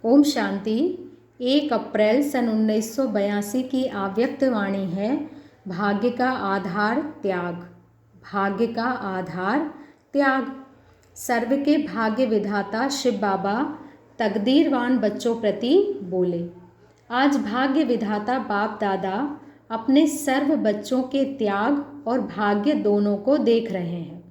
ओम शांति। 1 अप्रैल सन 1982 की आव्यक्त वाणी है। भाग्य का आधार त्याग। भाग्य का आधार त्याग। सर्व के भाग्य विधाता शिव बाबा तकदीरवान बच्चों प्रति बोले। आज भाग्य विधाता बाप दादा अपने सर्व बच्चों के त्याग और भाग्य दोनों को देख रहे हैं।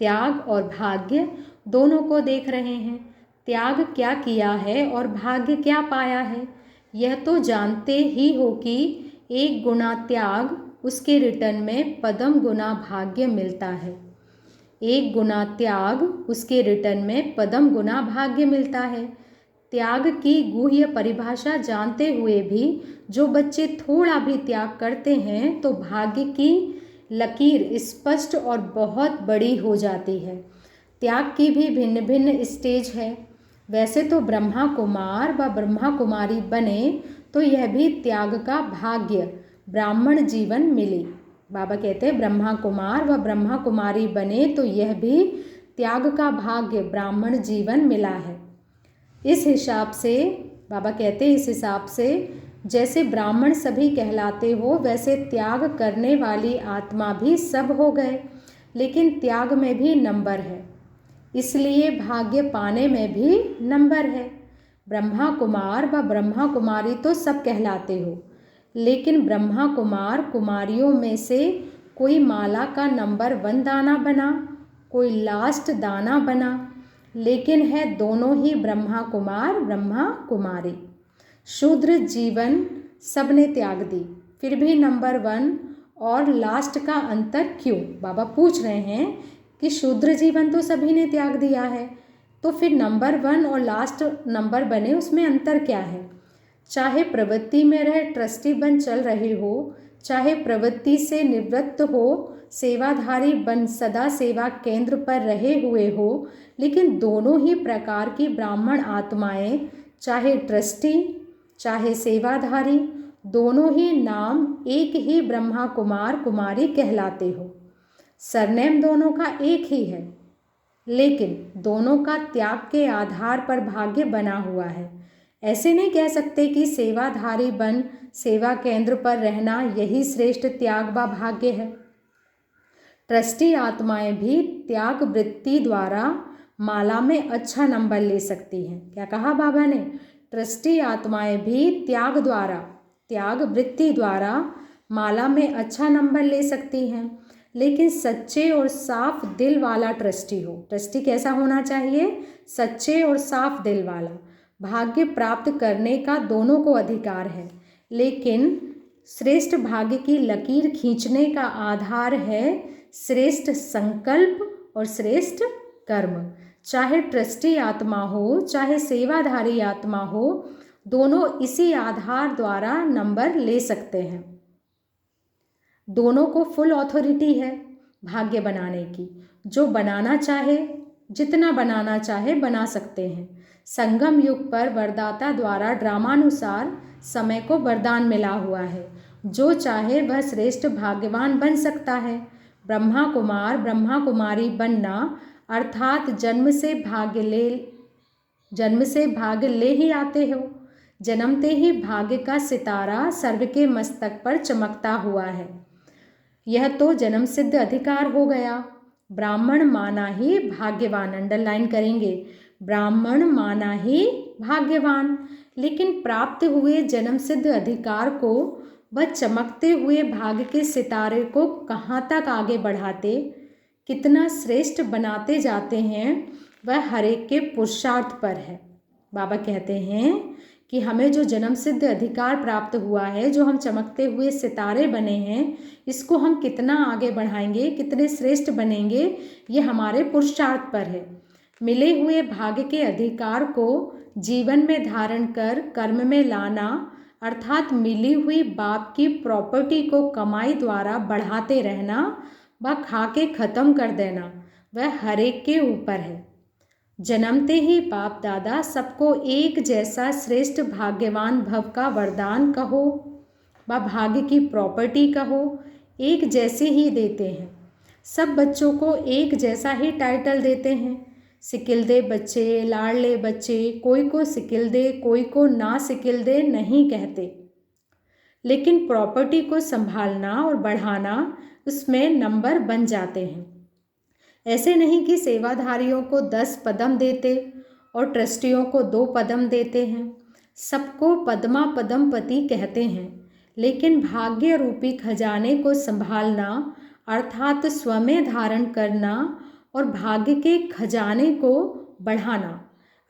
त्याग और भाग्य दोनों को देख रहे हैं। त्याग क्या किया है और भाग्य क्या पाया है, यह तो जानते ही हो कि 1 गुना त्याग उसके रिटर्न में पदम गुना भाग्य मिलता है। 1 गुना त्याग उसके रिटर्न में पदम गुना भाग्य मिलता है। त्याग की गुह्य परिभाषा जानते हुए भी जो बच्चे थोड़ा भी त्याग करते हैं तो भाग्य की लकीर स्पष्ट और बहुत बड़ी हो जाती है। त्याग की भी भिन्न भिन्न स्टेज है। वैसे तो ब्रह्मा कुमार व ब्रह्मा कुमारी बने तो यह भी त्याग का भाग्य ब्राह्मण जीवन मिले। बाबा कहते हैं ब्रह्मा कुमार व ब्रह्मा कुमारी बने तो यह भी त्याग का भाग्य ब्राह्मण जीवन मिला है। इस हिसाब से बाबा कहते हैं, इस हिसाब से जैसे ब्राह्मण सभी कहलाते हो वैसे त्याग करने वाली आत्मा भी सब हो गए, लेकिन त्याग में भी नंबर है, इसलिए भाग्य पाने में भी नंबर है। ब्रह्मा कुमार व ब्रह्मा कुमारी तो सब कहलाते हो, लेकिन ब्रह्मा कुमार कुमारियों में से कोई माला का नंबर 1 दाना बना, कोई लास्ट दाना बना, लेकिन है दोनों ही ब्रह्मा कुमार ब्रह्मा कुमारी। शूद्र जीवन सबने त्याग दी, फिर भी नंबर 1 और लास्ट का अंतर क्यों? बाबा पूछ रहे हैं कि शूद्र जीवन तो सभी ने त्याग दिया है, तो फिर नंबर 1 और लास्ट नंबर बने, उसमें अंतर क्या है? चाहे प्रवृत्ति में रहे ट्रस्टी बन चल रहे हो, चाहे प्रवृत्ति से निवृत्त हो सेवाधारी बन सदा सेवा केंद्र पर रहे हुए हो, लेकिन दोनों ही प्रकार की ब्राह्मण आत्माएं, चाहे ट्रस्टी चाहे सेवाधारी, दोनों ही नाम एक ही ब्रह्मा कुमार कुमारी कहलाते हो। सरनेम दोनों का एक ही है, लेकिन दोनों का त्याग के आधार पर भाग्य बना हुआ है। ऐसे नहीं कह सकते कि सेवाधारी बन सेवा केंद्र पर रहना यही श्रेष्ठ त्याग व भाग्य है। ट्रस्टी आत्माएं भी त्याग वृत्ति द्वारा माला में अच्छा नंबर ले सकती हैं। क्या कहा बाबा ने? ट्रस्टी आत्माएं भी त्याग वृत्ति द्वारा माला में अच्छा नंबर ले सकती हैं, लेकिन सच्चे और साफ दिल वाला ट्रस्टी हो। ट्रस्टी कैसा होना चाहिए? सच्चे और साफ दिल वाला। भाग्य प्राप्त करने का दोनों को अधिकार है, लेकिन श्रेष्ठ भाग्य की लकीर खींचने का आधार है श्रेष्ठ संकल्प और श्रेष्ठ कर्म। चाहे ट्रस्टी आत्मा हो चाहे सेवाधारी आत्मा हो, दोनों इसी आधार द्वारा नंबर ले सकते हैं। दोनों को फुल अथॉरिटी है भाग्य बनाने की। जो बनाना चाहे, जितना बनाना चाहे बना सकते हैं। संगम युग पर वरदाता द्वारा ड्रामानुसार समय को वरदान मिला हुआ है। जो चाहे वह श्रेष्ठ भाग्यवान बन सकता है। ब्रह्मा कुमार ब्रह्मा कुमारी बनना अर्थात जन्म से भाग्य ले ही आते हो। जन्मते ही भाग्य का सितारा सर्व के मस्तक पर चमकता हुआ है। यह तो जन्म सिद्ध अधिकार हो गया। ब्राह्मण माना ही भाग्यवान, अंडरलाइन करेंगे, ब्राह्मण माना ही भाग्यवान। लेकिन प्राप्त हुए जन्म सिद्ध अधिकार को वह चमकते हुए भाग्य के सितारे को कहाँ तक आगे बढ़ाते, कितना श्रेष्ठ बनाते जाते हैं, वह हर एक के पुरुषार्थ पर है। बाबा कहते हैं कि हमें जो जन्म सिद्ध अधिकार प्राप्त हुआ है, जो हम चमकते हुए सितारे बने हैं, इसको हम कितना आगे बढ़ाएंगे, कितने श्रेष्ठ बनेंगे, ये हमारे पुरुषार्थ पर है। मिले हुए भाग्य के अधिकार को जीवन में धारण कर कर्म में लाना, अर्थात मिली हुई बाप की प्रॉपर्टी को कमाई द्वारा बढ़ाते रहना व खा के ख़त्म कर देना, वह हर एक के ऊपर है। जन्मते ही बाप दादा सबको एक जैसा श्रेष्ठ भाग्यवान भव का वरदान कहो व भाग्य की प्रॉपर्टी कहो, एक जैसे ही देते हैं। सब बच्चों को एक जैसा ही टाइटल देते हैं। सिकिल दे बच्चे, लाडले बच्चे, कोई को सिकिल दे, कोई को ना सिकिल दे नहीं कहते, लेकिन प्रॉपर्टी को संभालना और बढ़ाना उसमें नंबर बन जाते हैं। ऐसे नहीं कि सेवाधारियों को 10 पदम देते और ट्रस्टियों को 2 पदम देते हैं। सबको पद्मा पदमपति कहते हैं, लेकिन भाग्य रूपी खजाने को संभालना अर्थात स्वयं धारण करना और भाग्य के खजाने को बढ़ाना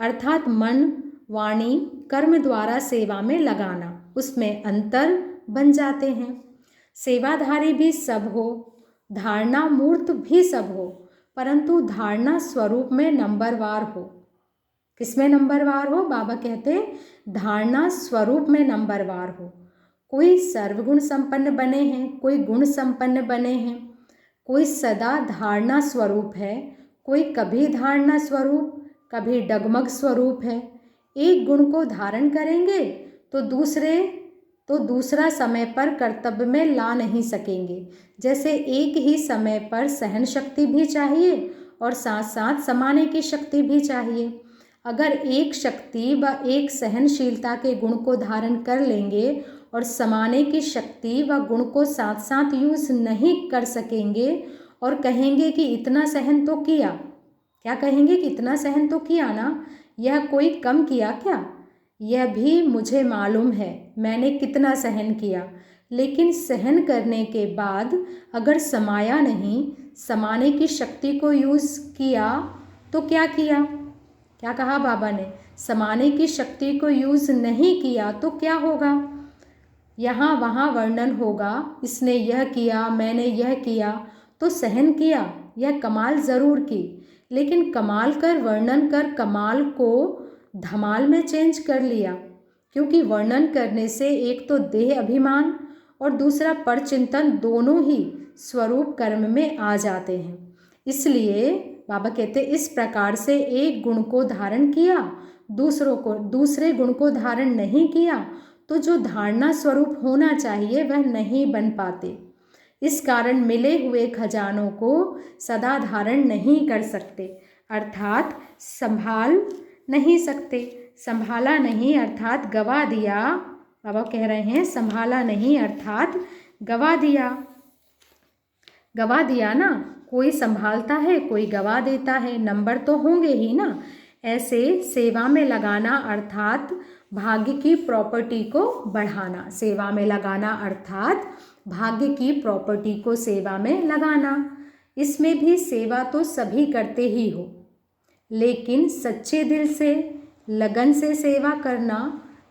अर्थात मन, वाणी, कर्म द्वारा सेवा में लगाना, उसमें अंतर बन जाते हैं। सेवाधारी भी सब हो, धारणा मूर्त भी सब हो, परंतु धारणा स्वरूप में नंबरवार हो। किसमें नंबरवार हो? बाबा कहते धारणा स्वरूप में नंबरवार हो। कोई सर्वगुण संपन्न बने हैं, कोई गुण संपन्न बने हैं, कोई सदा धारणा स्वरूप है, कोई कभी धारणा स्वरूप, कभी डगमग स्वरूप है। एक गुण को धारण करेंगे तो दूसरा समय पर कर्तव्य में ला नहीं सकेंगे। जैसे एक ही समय पर सहन शक्ति भी चाहिए और साथ साथ समाने की शक्ति भी चाहिए। अगर एक शक्ति व एक सहनशीलता के गुण को धारण कर लेंगे और समाने की शक्ति व गुण को साथ साथ यूज नहीं कर सकेंगे और कहेंगे कि इतना सहन तो किया, क्या कहेंगे कि इतना सहन तो किया ना, यह कोई कम किया क्या? यह भी मुझे मालूम है मैंने कितना सहन किया, लेकिन सहन करने के बाद अगर समाया नहीं, समाने की शक्ति को यूज़ किया तो क्या किया? क्या कहा बाबा ने? समाने की शक्ति को यूज़ नहीं किया तो क्या होगा? यहाँ वहाँ वर्णन होगा, इसने यह किया, मैंने यह किया, तो सहन किया, यह कमाल ज़रूर की, लेकिन कमाल कर वर्णन कर कमाल को धमाल में चेंज कर लिया, क्योंकि वर्णन करने से एक तो देह अभिमान और दूसरा परचिंतन दोनों ही स्वरूप कर्म में आ जाते हैं। इसलिए बाबा कहते इस प्रकार से एक गुण को धारण किया, दूसरे गुण को धारण नहीं किया तो जो धारणा स्वरूप होना चाहिए वह नहीं बन पाते। इस कारण मिले हुए खजानों को सदा धारण नहीं कर सकते, अर्थात संभाल नहीं सकते। संभाला नहीं अर्थात गवा दिया। बाबा कह रहे हैं संभाला नहीं अर्थात गवा दिया। गवा दिया ना, कोई संभालता है, कोई गवा देता है, नंबर तो होंगे ही ना। ऐसे सेवा में लगाना अर्थात भाग्य की प्रॉपर्टी को बढ़ाना। सेवा में लगाना अर्थात भाग्य की प्रॉपर्टी को सेवा में लगाना। इसमें भी सेवा तो सभी करते ही हो, लेकिन सच्चे दिल से, लगन से सेवा करना,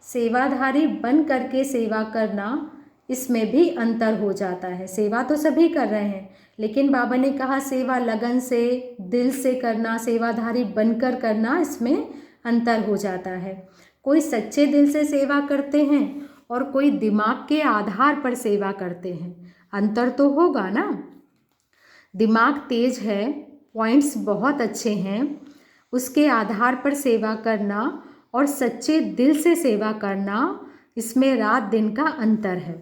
सेवाधारी बन करके सेवा करना, इसमें भी अंतर हो जाता है। सेवा तो सभी कर रहे हैं, लेकिन बाबा ने कहा सेवा लगन से, दिल से करना, सेवाधारी बनकर करना, इसमें अंतर हो जाता है। कोई सच्चे दिल से सेवा करते हैं और कोई दिमाग के आधार पर सेवा करते हैं, अंतर तो होगा ना। दिमाग तेज है, पॉइंट्स बहुत अच्छे हैं, उसके आधार पर सेवा करना और सच्चे दिल से सेवा करना, इसमें रात दिन का अंतर है।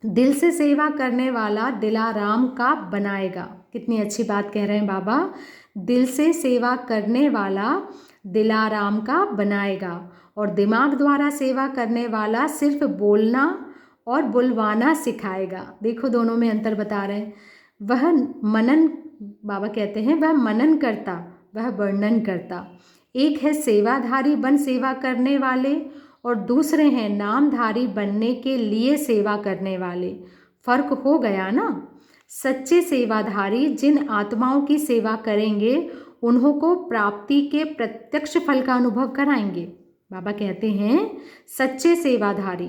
दिल से सेवा करने वाला दिलाराम का बनाएगा। कितनी अच्छी बात कह रहे हैं बाबा। दिल से सेवा करने वाला दिलाराम का बनाएगा और दिमाग द्वारा सेवा करने वाला सिर्फ बोलना और बुलवाना सिखाएगा। देखो दोनों में अंतर बता रहे हैं। वह मनन, बाबा कहते हैं वह मनन करता, वह वर्णन करता। एक है सेवाधारी बन सेवा करने वाले और दूसरे हैं नामधारी बनने के लिए सेवा करने वाले। फर्क हो गया ना। सच्चे सेवाधारी जिन आत्माओं की सेवा करेंगे उन्हों को प्राप्ति के प्रत्यक्ष फल का अनुभव कराएंगे। बाबा कहते हैं सच्चे सेवाधारी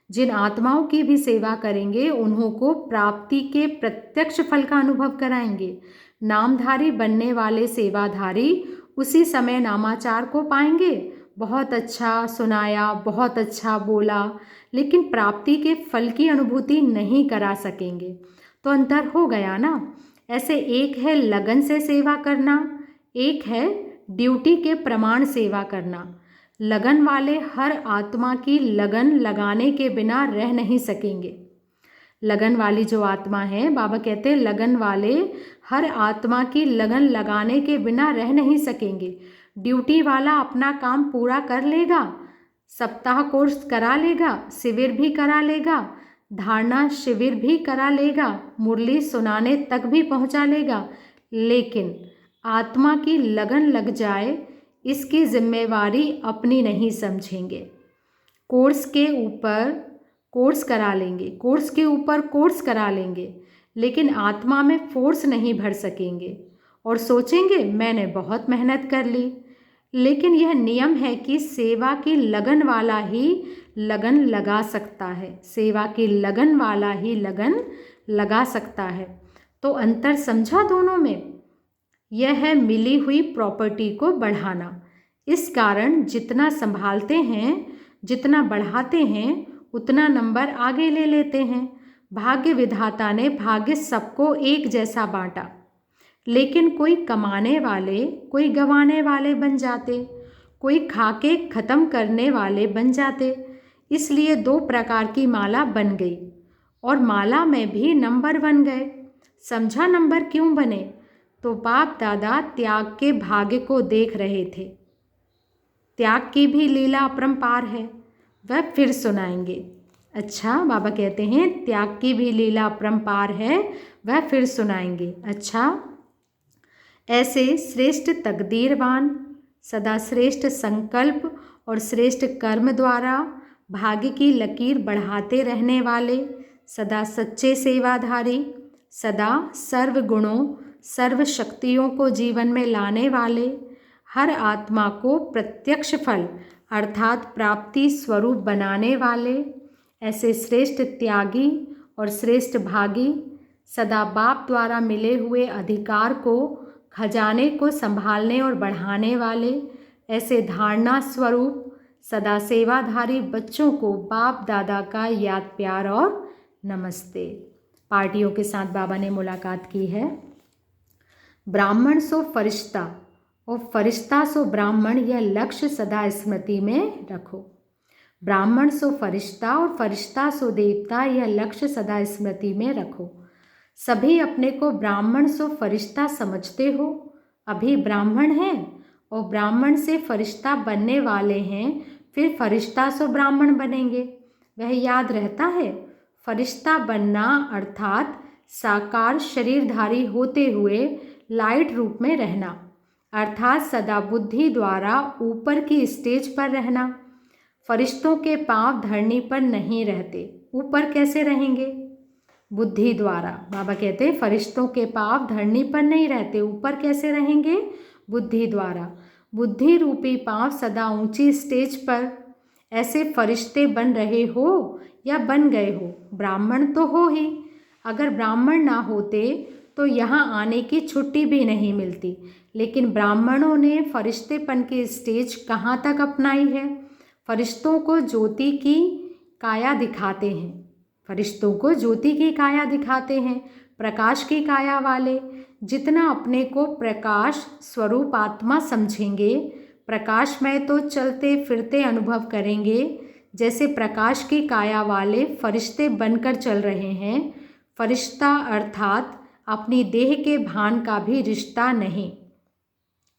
जिन आत्माओं की भी सेवा करेंगे उन्हों को प्राप्ति के प्रत्यक्ष फल का अनुभव कराएंगे। नामधारी बनने वाले सेवाधारी उसी समय नामाचार को पाएंगे, बहुत अच्छा सुनाया, बहुत अच्छा बोला, लेकिन प्राप्ति के फल की अनुभूति नहीं करा सकेंगे। तो अंतर हो गया ना। ऐसे एक है लगन से सेवा करना, एक है ड्यूटी के प्रमाण सेवा करना। लगन वाले हर आत्मा की लगन लगाने के बिना रह नहीं सकेंगे। लगन वाली जो आत्मा है, बाबा कहते हैं लगन वाले हर आत्मा की लगन लगाने के बिना रह नहीं सकेंगे। ड्यूटी वाला अपना काम पूरा कर लेगा, सप्ताह कोर्स करा लेगा, शिविर भी करा लेगा, धारणा शिविर भी करा लेगा, मुरली सुनाने तक भी पहुंचा लेगा, लेकिन आत्मा की लगन लग जाए इसकी जिम्मेवारी अपनी नहीं समझेंगे। कोर्स के ऊपर कोर्स करा लेंगे, कोर्स के ऊपर कोर्स करा लेंगे, लेकिन आत्मा में फोर्स नहीं भर सकेंगे और सोचेंगे मैंने बहुत मेहनत कर ली। लेकिन यह नियम है कि सेवा की लगन वाला ही लगन लगा सकता है, सेवा की लगन वाला ही लगन लगा सकता है। तो अंतर समझा दोनों में? यह है मिली हुई प्रॉपर्टी को बढ़ाना। इस कारण जितना संभालते हैं, जितना बढ़ाते हैं, उतना नंबर आगे ले लेते हैं। भाग्य विधाता ने भाग्य सबको एक जैसा बांटा, लेकिन कोई कमाने वाले, कोई गंवाने वाले बन जाते, कोई खाके ख़त्म करने वाले बन जाते। इसलिए 2 प्रकार की माला बन गई और माला में भी नंबर बन गए। समझा नंबर क्यों बने? तो बाप दादा त्याग के भाग्य को देख रहे थे। त्याग की भी लीला अपरंपार है, वह फिर सुनाएंगे। अच्छा, बाबा कहते हैं त्याग की भी लीला अपरंपार है, वह फिर सुनाएंगे। अच्छा, ऐसे श्रेष्ठ तकदीरवान, सदा श्रेष्ठ संकल्प और श्रेष्ठ कर्म द्वारा भाग्य की लकीर बढ़ाते रहने वाले, सदा सच्चे सेवाधारी, सदा सर्व गुणों सर्व शक्तियों को जीवन में लाने वाले, हर आत्मा को प्रत्यक्ष फल अर्थात प्राप्ति स्वरूप बनाने वाले, ऐसे श्रेष्ठ त्यागी और श्रेष्ठ भागी, सदा बाप द्वारा मिले हुए अधिकार को, खजाने को संभालने और बढ़ाने वाले, ऐसे धारणा स्वरूप सदा सेवाधारी बच्चों को बाप दादा का याद प्यार और नमस्ते। पार्टियों के साथ बाबा ने मुलाकात की है। ब्राह्मण सो फरिश्ता और फरिश्ता सो ब्राह्मण, यह लक्ष्य सदा स्मृति में रखो। ब्राह्मण सो फरिश्ता और फरिश्ता सो देवता, यह लक्ष्य सदा स्मृति में रखो। सभी अपने को ब्राह्मण सो फरिश्ता समझते हो, अभी ब्राह्मण हैं और ब्राह्मण से फरिश्ता बनने वाले हैं, फिर फरिश्ता सो ब्राह्मण बनेंगे। वह याद रहता है? फरिश्ता बनना अर्थात साकार शरीरधारी होते हुए लाइट रूप में रहना, अर्थात सदा बुद्धि द्वारा ऊपर की स्टेज पर रहना। फरिश्तों के पांव धरनी पर नहीं रहते, ऊपर कैसे रहेंगे? बुद्धि द्वारा। बाबा कहते हैं फरिश्तों के पांव धरनी पर नहीं रहते, ऊपर कैसे रहेंगे? बुद्धि द्वारा। बुद्धि रूपी पांव सदा ऊंची स्टेज पर। ऐसे फरिश्ते बन रहे हो या बन गए हो, ब्राह्मण तो हो ही। अगर ब्राह्मण ना होते तो यहाँ आने की छुट्टी भी नहीं मिलती, लेकिन ब्राह्मणों ने फरिश्तेपन की स्टेज कहाँ तक अपनाई है? फरिश्तों को ज्योति की काया दिखाते हैं, फरिश्तों को ज्योति की काया दिखाते हैं, प्रकाश की काया वाले। जितना अपने को प्रकाश स्वरूप आत्मा समझेंगे, प्रकाश में तो चलते फिरते अनुभव करेंगे, जैसे प्रकाश की काया वाले फरिश्ते बनकर चल रहे हैं। फरिश्ता अर्थात अपनी देह के भान का भी रिश्ता नहीं,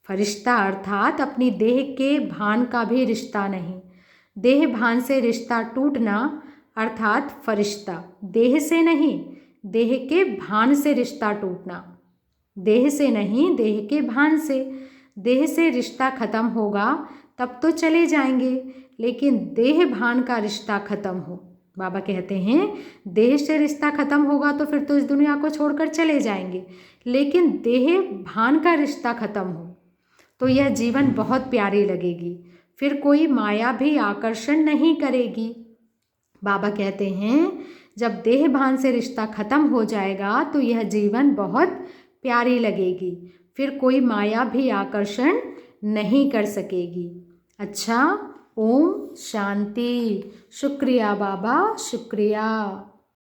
फरिश्ता अर्थात अपनी देह के भान का भी रिश्ता नहीं। देह भान से रिश्ता टूटना अर्थात फरिश्ता, देह से नहीं, देह के भान से रिश्ता टूटना। देह से नहीं, देह के भान से। देह से रिश्ता खत्म होगा तब तो चले जाएंगे, लेकिन देह भान का रिश्ता खत्म हो। बाबा कहते हैं देह से रिश्ता खत्म होगा तो फिर तो इस दुनिया को छोड़कर चले जाएंगे, लेकिन देह भान का रिश्ता खत्म हो तो यह जीवन बहुत प्यारी लगेगी, फिर कोई माया भी आकर्षण नहीं करेगी। बाबा कहते हैं जब देह भान से रिश्ता खत्म हो जाएगा तो यह जीवन बहुत प्यारी लगेगी, फिर कोई माया भी आकर्षण नहीं कर सकेगी। अच्छा, ओम शांति। शुक्रिया बाबा, शुक्रिया।